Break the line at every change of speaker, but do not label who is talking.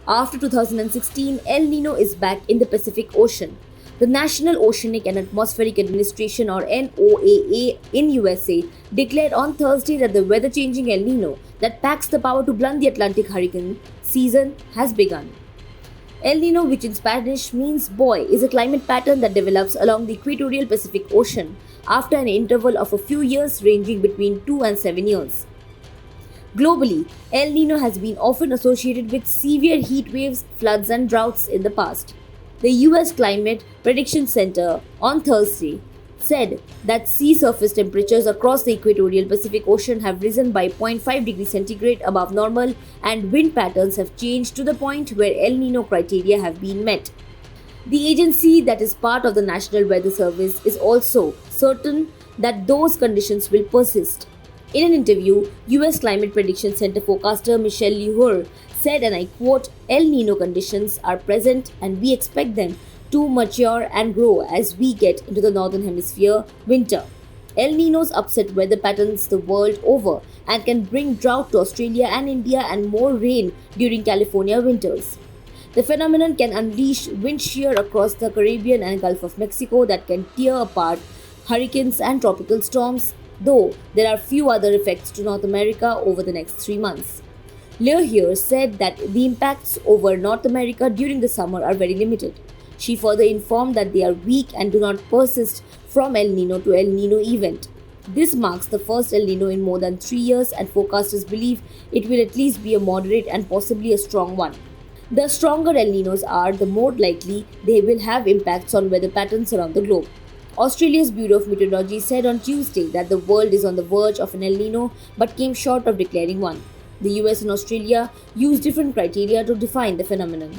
After 2016, El Nino is back in the Pacific Ocean. The National Oceanic and Atmospheric Administration or NOAA in USA declared on Thursday that the weather-changing El Nino that packs the power to blunt the Atlantic hurricane season has begun. El Nino, which in Spanish means boy, is a climate pattern that develops along the equatorial Pacific Ocean after an interval of a few years ranging between 2 and 7 years. Globally, El Nino has been often associated with severe heat waves, floods, and droughts in the past. The US Climate Prediction Center on Thursday said that sea surface temperatures across the equatorial Pacific Ocean have risen by zero point 0.5 degrees centigrade above normal and wind patterns have changed to the point where El Nino criteria have been met. The agency, that is part of the National Weather Service, is also certain that those conditions will persist. In an interview, US Climate Prediction Center forecaster Michelle Lueur said, and I quote, El Nino conditions are present and we expect them to mature and grow as we get into the northern hemisphere winter. El Ninos upset weather patterns the world over and can bring drought to Australia and India and more rain during California winters. The phenomenon can unleash wind shear across the Caribbean and Gulf of Mexico that can tear apart hurricanes and tropical storms, though there are few other effects to North America over the next 3 months. Leahy said that the impacts over North America during the summer are very limited. She further informed that they are weak and do not persist from El Nino to El Nino event. This marks the first El Nino in more than 3 years, and forecasters believe it will at least be a moderate and possibly a strong one. The stronger El Ninos are, the more likely they will have impacts on weather patterns around the globe. Australia's Bureau of Meteorology said on Tuesday that the world is on the verge of an El Nino but came short of declaring one. The US and Australia use different criteria to define the phenomenon.